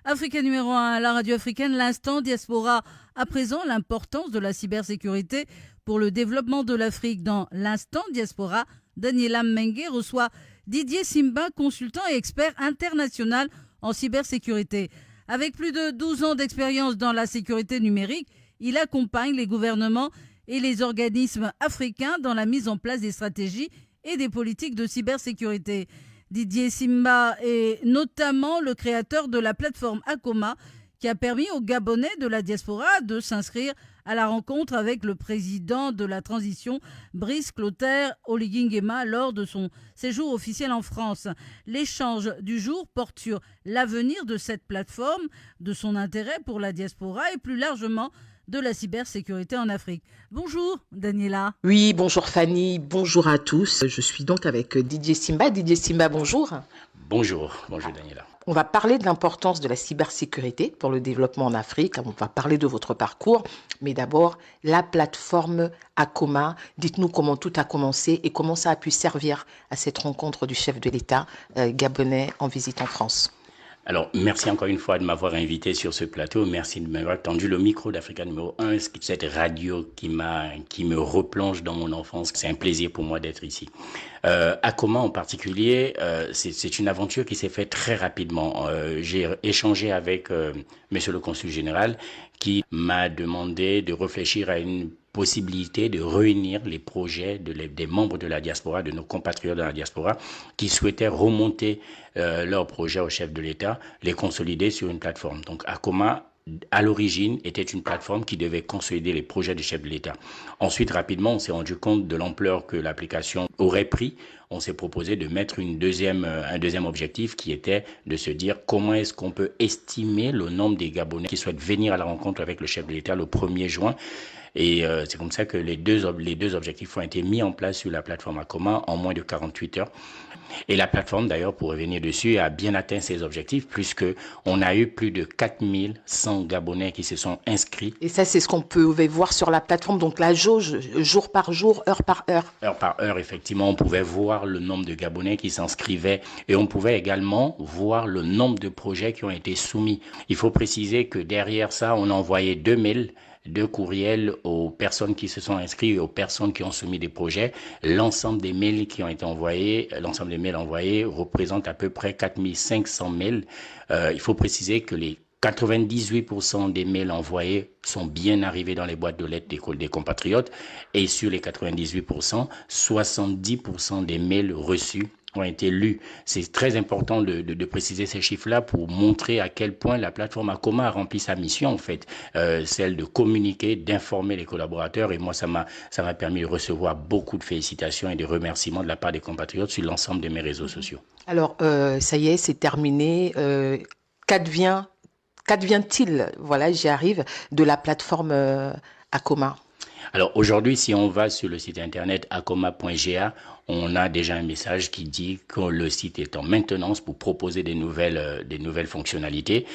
Africa numéro 1, la radio africaine, l'instant diaspora. À présent, l'importance de la cybersécurité pour le développement de l'Afrique. Dans l'instant diaspora, Daniela Mbengue reçoit Didier Simba, consultant et expert international en cybersécurité. Avec plus de 12 ans d'expérience dans la sécurité numérique, il accompagne les gouvernements et les organismes africains dans la mise en place des stratégies et des politiques de cybersécurité. Didier Simba est notamment le créateur de la plateforme Akoma qui a permis aux Gabonais de la diaspora de s'inscrire à la rencontre avec le président de la transition, Brice Clotaire Oligui Nguema, lors de son séjour officiel en France. L'échange du jour porte sur l'avenir de cette plateforme, de son intérêt pour la diaspora et plus largement de la cybersécurité en Afrique. Bonjour Daniela. Oui, bonjour Fanny, bonjour à tous. Je suis donc avec Didier Simba. Didier Simba, bonjour. Bonjour Daniela. On va parler de l'importance de la cybersécurité pour le développement en Afrique. On va parler de votre parcours. Mais d'abord, la plateforme Akoma. Dites-nous comment tout a commencé et comment ça a pu servir à cette rencontre du chef de l'État gabonais en visite en France. Alors, merci encore une fois de m'avoir invité sur ce plateau. Merci de m'avoir tendu le micro d'Africa numéro 1, cette radio qui me replonge dans mon enfance. C'est un plaisir pour moi d'être ici. Akoma en particulier, c'est une aventure qui s'est faite très rapidement. J'ai échangé avec monsieur le consul général qui m'a demandé de réfléchir à une possibilité de réunir les projets des membres de la diaspora, de nos compatriotes dans la diaspora, qui souhaitaient remonter leurs projets au chef de l'État, les consolider sur une plateforme. Donc Akoma, à l'origine, était une plateforme qui devait consolider les projets du chef de l'État. Ensuite, rapidement, on s'est rendu compte de l'ampleur que l'application aurait pris. On s'est proposé de mettre un deuxième objectif qui était de se dire comment est-ce qu'on peut estimer le nombre des Gabonais qui souhaitent venir à la rencontre avec le chef de l'État le 1er juin. Et c'est comme ça que les deux objectifs ont été mis en place sur la plateforme Akoma en moins de 48 heures. Et la plateforme, d'ailleurs, pour revenir dessus, a bien atteint ses objectifs puisqu'on a eu plus de 4100 Gabonais qui se sont inscrits. Et ça, c'est ce qu'on pouvait voir sur la plateforme. Donc la jauge, jour par jour, heure par heure. Heure par heure, effectivement, on pouvait voir le nombre de Gabonais qui s'inscrivaient et on pouvait également voir le nombre de projets qui ont été soumis. Il faut préciser que derrière ça, on a envoyé 2 mails, 2 courriels aux personnes qui se sont inscrites et aux personnes qui ont soumis des projets. L'ensemble des mails qui ont été envoyés, représente à peu près 4500 mails. Il faut préciser que les 98% des mails envoyés sont bien arrivés dans les boîtes de lettres des compatriotes et sur les 98%, 70% des mails reçus ont été lus. C'est très important de préciser ces chiffres-là pour montrer à quel point la plateforme Akoma a rempli sa mission, en fait, celle de communiquer, d'informer les collaborateurs. Et moi, ça m'a permis de recevoir beaucoup de félicitations et de remerciements de la part des compatriotes sur l'ensemble de mes réseaux sociaux. Alors, ça y est, c'est terminé. Qu'advient-il, voilà, j'y arrive, de la plateforme Akoma? Alors aujourd'hui, si on va sur le site internet akoma.ga, on a déjà un message qui dit que le site est en maintenance pour proposer des nouvelles fonctionnalités.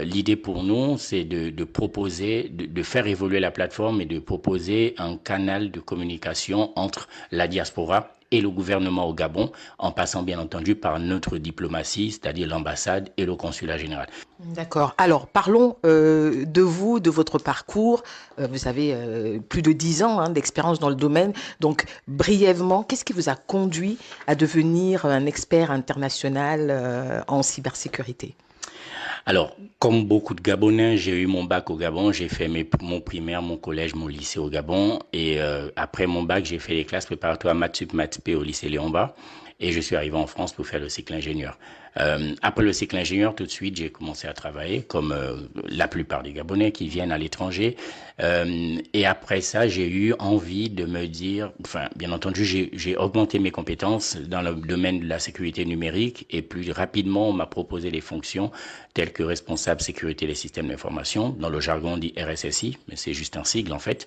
L'idée pour nous, c'est de proposer, de faire évoluer la plateforme et de proposer un canal de communication entre la diaspora et le gouvernement au Gabon, en passant bien entendu par notre diplomatie, c'est-à-dire l'ambassade et le consulat général. D'accord. Alors, parlons de vous, de votre parcours. Vous avez plus de 10 ans d'expérience dans le domaine. Donc, brièvement, qu'est-ce qui vous a conduit à devenir un expert international en cybersécurité ? Alors, comme beaucoup de Gabonais, j'ai eu mon bac au Gabon, j'ai fait mon primaire, mon collège, mon lycée au Gabon. Et après mon bac, j'ai fait les classes préparatoires Maths Sup, Maths P au lycée Léon Bas. Et je suis arrivé en France pour faire le cycle ingénieur. Après le cycle ingénieur, tout de suite, j'ai commencé à travailler comme la plupart des Gabonais qui viennent à l'étranger. Et après ça, j'ai eu envie de me dire, bien entendu, j'ai augmenté mes compétences dans le domaine de la sécurité numérique et plus rapidement, on m'a proposé des fonctions telles que responsable sécurité des systèmes d'information. Dans le jargon, on dit RSSI, mais c'est juste un sigle en fait.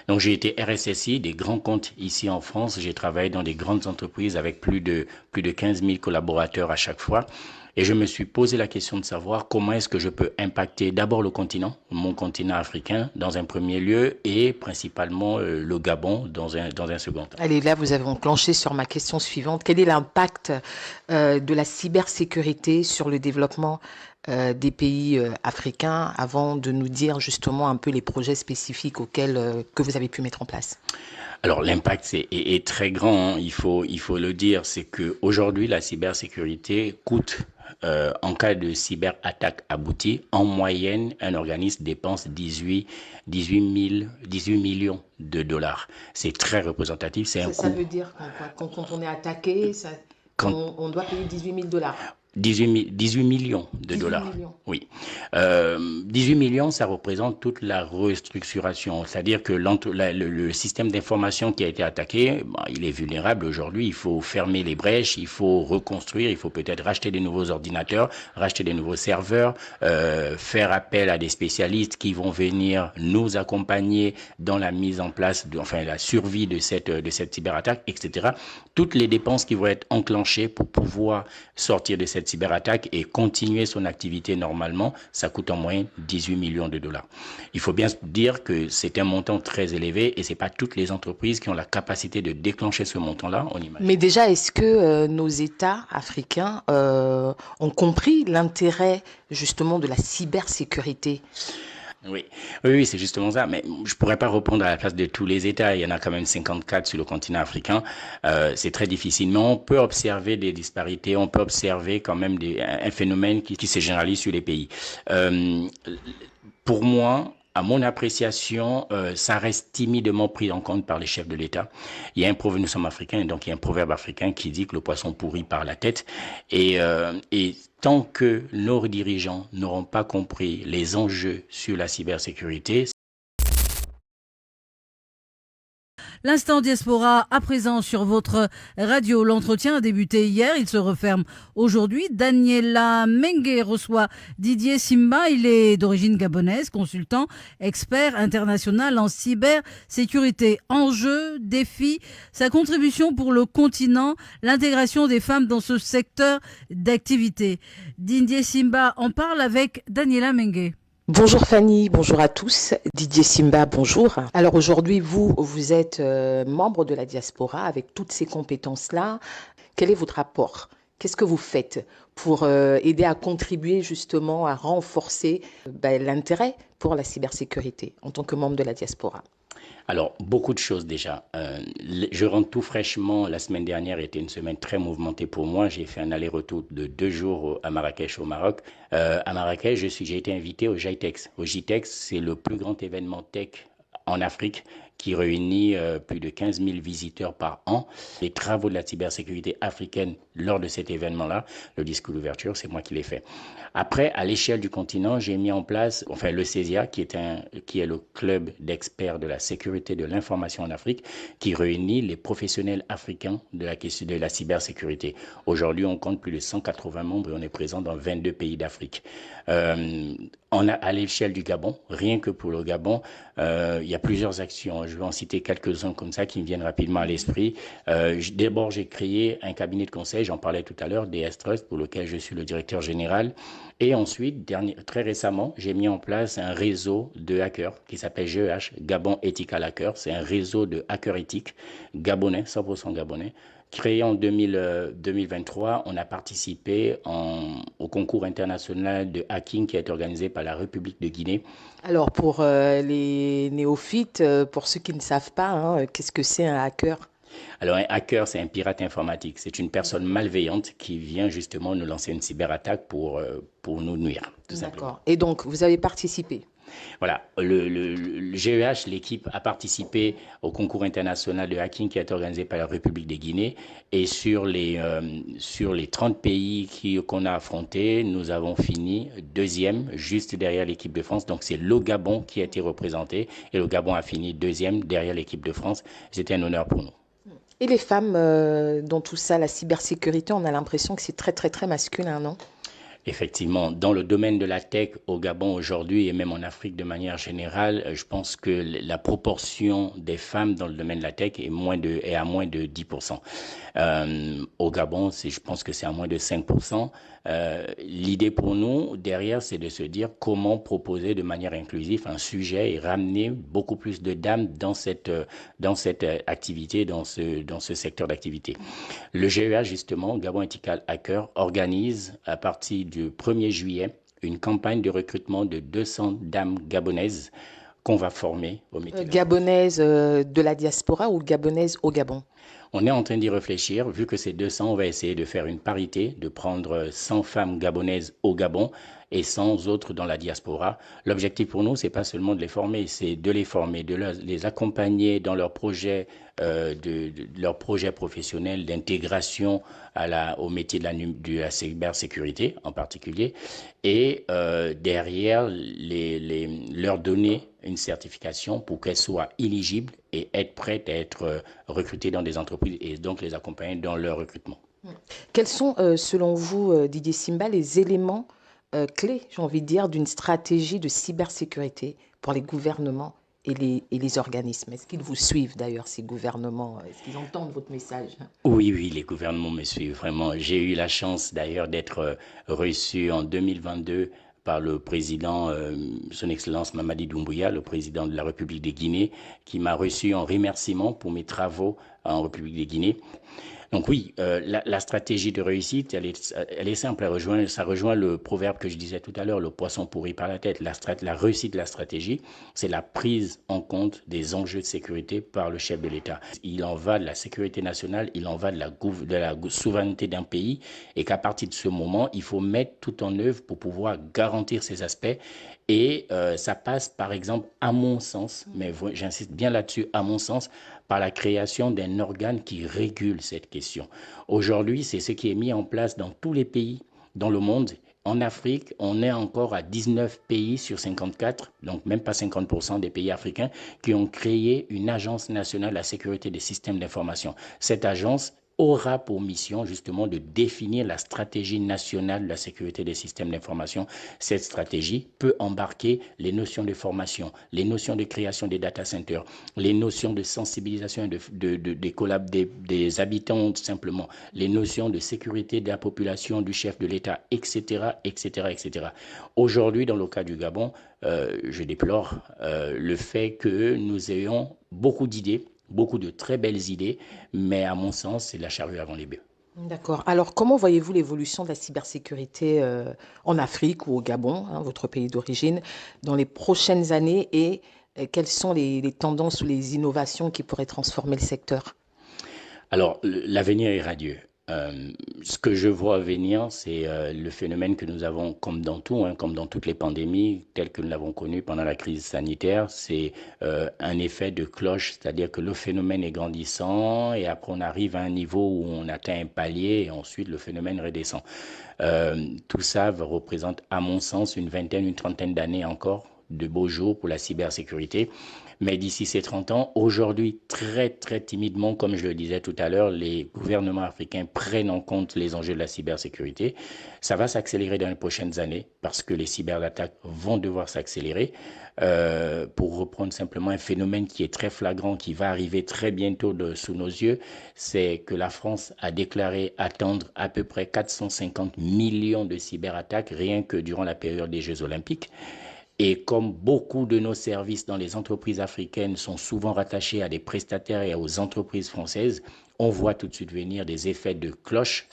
Donc j'ai été RSSI des grands comptes ici en France. J'ai travaillé dans des grandes entreprises avec plus de 15 000 collaborateurs à chaque fois. Et je me suis posé la question de savoir comment est-ce que je peux impacter d'abord le continent, mon continent africain dans un premier lieu et principalement le Gabon dans un second temps. Allez, là, vous avez enclenché sur ma question suivante. Quel est l'impact de la cybersécurité sur le développement des pays africains avant de nous dire justement un peu les projets spécifiques que vous avez pu mettre en place? Alors l'impact est très grand, hein. Il faut le dire, c'est qu'aujourd'hui la cybersécurité coûte en cas de cyberattaque aboutie, en moyenne, un organisme dépense 18 millions de dollars. C'est très représentatif, c'est un Ça coût. veut dire quand on est attaqué, on doit payer 18 000 dollars. 18 millions de 18 dollars. millions. Oui. 18 millions, ça représente toute la restructuration. C'est-à-dire que le système d'information qui a été attaqué, il est vulnérable aujourd'hui. Il faut fermer les brèches, il faut reconstruire, il faut peut-être racheter des nouveaux ordinateurs, racheter des nouveaux serveurs, faire appel à des spécialistes qui vont venir nous accompagner dans la mise en place, la survie de cette cyberattaque, etc. Toutes les dépenses qui vont être enclenchées pour pouvoir sortir de cette cyberattaque et continuer son activité normalement, ça coûte en moyenne 18 millions de dollars. Il faut bien dire que c'est un montant très élevé et c'est pas toutes les entreprises qui ont la capacité de déclencher ce montant-là, on imagine. Mais déjà, est-ce que nos États africains ont compris l'intérêt justement de la cybersécurité? Oui, c'est justement ça. Mais je pourrais pas répondre à la place de tous les États. Il y en a quand même 54 sur le continent africain. C'est très difficile. Mais on peut observer des disparités. On peut observer quand même un phénomène qui se généralise sur les pays. Pour moi, à mon appréciation, ça reste timidement pris en compte par les chefs de l'État. Il y a un proverbe, nous sommes africains, donc il y a un proverbe africain qui dit que le poisson pourrit par la tête. Et tant que nos dirigeants n'auront pas compris les enjeux sur la cybersécurité, L'instant diaspora à présent sur votre radio. L'entretien a débuté hier, il se referme aujourd'hui. Daniela Mengue reçoit Didier Simba. Il est d'origine gabonaise, consultant, expert international en cybersécurité. Enjeux, défis, sa contribution pour le continent, l'intégration des femmes dans ce secteur d'activité. Didier Simba en parle avec Daniela Mengue. Bonjour Fanny, bonjour à tous. Didier Simba, bonjour. Alors aujourd'hui, vous êtes membre de la diaspora avec toutes ces compétences-là. Quel est votre apport? Qu'est-ce que vous faites pour aider à contribuer justement à renforcer l'intérêt pour la cybersécurité en tant que membre de la diaspora? Alors, beaucoup de choses déjà. Je rentre tout fraîchement. La semaine dernière était une semaine très mouvementée pour moi. J'ai fait un aller-retour de 2 jours à Marrakech, au Maroc. À Marrakech, j'ai été invité au GITEX. Au GITEX, c'est le plus grand événement tech en Afrique qui réunit plus de 15 000 visiteurs par an. Les travaux de la cybersécurité africaine lors de cet événement-là, le discours d'ouverture, c'est moi qui l'ai fait. Après, à l'échelle du continent, j'ai mis en place le CESIA, qui est le club d'experts de la sécurité de l'information en Afrique, qui réunit les professionnels africains de la question de la cybersécurité. Aujourd'hui, on compte plus de 180 membres et on est présent dans 22 pays d'Afrique. On a à l'échelle du Gabon, rien que pour le Gabon, il y a plusieurs actions. Je vais en citer quelques-uns comme ça qui me viennent rapidement à l'esprit. D'abord, j'ai créé un cabinet de conseil, j'en parlais tout à l'heure, DS Trust, pour lequel je suis le directeur général. Et ensuite, très récemment, j'ai mis en place un réseau de hackers qui s'appelle GEH, Gabon Ethical Hacker. C'est un réseau de hackers éthiques gabonais, 100% gabonais. Créé en 2023, on a participé au concours international de hacking qui a été organisé par la République de Guinée. Alors pour les néophytes, pour ceux qui ne savent pas, qu'est-ce que c'est un hacker? Alors un hacker, c'est un pirate informatique. C'est une personne malveillante qui vient justement nous lancer une cyberattaque pour nous nuire. D'accord. Et donc, vous avez participé? Voilà, le GEH, l'équipe a participé au concours international de hacking qui a été organisé par la République de Guinée. Et sur les 30 pays qu'on a affrontés, nous avons fini deuxième, juste derrière l'équipe de France. Donc c'est le Gabon qui a été représenté et le Gabon a fini deuxième derrière l'équipe de France. C'était un honneur pour nous. Et les femmes dans tout ça, la cybersécurité, on a l'impression que c'est très, très, très masculin, non? Effectivement, dans le domaine de la tech au Gabon aujourd'hui et même en Afrique de manière générale, je pense que la proportion des femmes dans le domaine de la tech est à moins de 10%. Au Gabon, je pense que c'est à moins de 5%. L'idée pour nous, derrière, c'est de se dire comment proposer de manière inclusive un sujet et ramener beaucoup plus de dames dans cette activité, dans ce secteur d'activité. Le GEA, justement, Gabon Ethical Hacker, organise à partir du 1er juillet une campagne de recrutement de 200 dames gabonaises qu'on va former au métier. Gabonaises de la diaspora ou gabonaises au Gabon? On est en train d'y réfléchir. Vu que c'est 200, on va essayer de faire une parité, de prendre 100 femmes gabonaises au Gabon et 100 autres dans la diaspora. L'objectif pour nous, c'est pas seulement de les former, c'est de les former, les accompagner dans leurs projets, leurs projets professionnels d'intégration au métier de la cybersécurité en particulier, et derrière leur donner une certification pour qu'elles soient éligibles et être prêtes à être recrutées dans des entreprises et donc les accompagner dans leur recrutement. Quels sont, selon vous, Didier Simba, les éléments clés, j'ai envie de dire, d'une stratégie de cybersécurité pour les gouvernements et les organismes? Est-ce qu'ils vous suivent d'ailleurs, ces gouvernements? Est-ce qu'ils entendent votre message? Oui, les gouvernements me suivent vraiment. J'ai eu la chance d'ailleurs d'être reçu en 2022 par le président, son Excellence Mamadi Doumbouya, le président de la République de Guinée, qui m'a reçu en remerciement pour mes travaux en République de Guinée. Donc oui, la stratégie de réussite, elle est simple, ça rejoint le proverbe que je disais tout à l'heure, le poisson pourri par la tête. La réussite de la stratégie, c'est la prise en compte des enjeux de sécurité par le chef de l'État. Il en va de la sécurité nationale, il en va de la souveraineté d'un pays, et qu'à partir de ce moment, il faut mettre tout en œuvre pour pouvoir garantir ces aspects. Et ça passe, par exemple, à mon sens, mais j'insiste bien là-dessus, à mon sens, par la création d'un organe qui régule cette question. Aujourd'hui, c'est ce qui est mis en place dans tous les pays dans le monde. En Afrique, on est encore à 19 pays sur 54, donc même pas 50% des pays africains, qui ont créé une agence nationale de la sécurité des systèmes d'information. Cette agence aura pour mission justement de définir la stratégie nationale de la sécurité des systèmes d'information. Cette stratégie peut embarquer les notions de formation, les notions de création des data centers, les notions de sensibilisation des habitants tout simplement, les notions de sécurité de la population, du chef de l'État, etc., etc., etc. Aujourd'hui, dans le cas du Gabon, je déplore le fait que nous ayons beaucoup d'idées, beaucoup de très belles idées, mais à mon sens, c'est la charrue avant les bœufs. D'accord. Alors, comment voyez-vous l'évolution de la cybersécurité en Afrique ou au Gabon, votre pays d'origine, dans les prochaines années et quelles sont les tendances ou les innovations qui pourraient transformer le secteur? Alors, l'avenir est radieux. Ce que je vois venir, c'est le phénomène que nous avons, comme dans tout, comme dans toutes les pandémies, telles que nous l'avons connu pendant la crise sanitaire, c'est un effet de cloche, c'est-à-dire que le phénomène est grandissant et après on arrive à un niveau où on atteint un palier et ensuite le phénomène redescend. Tout ça représente, à mon sens, une trentaine d'années encore de beaux jours pour la cybersécurité. Mais d'ici ces 30 ans, aujourd'hui, très, très timidement, comme je le disais tout à l'heure, les gouvernements africains prennent en compte les enjeux de la cybersécurité. Ça va s'accélérer dans les prochaines années parce que les cyberattaques vont devoir s'accélérer. Pour reprendre simplement un phénomène qui est très flagrant, qui va arriver très bientôt sous nos yeux, c'est que la France a déclaré attendre à peu près 450 millions de cyberattaques rien que durant la période des Jeux Olympiques. Et comme beaucoup de nos services dans les entreprises africaines sont souvent rattachés à des prestataires et aux entreprises françaises, on voit tout de suite venir des effets de cloche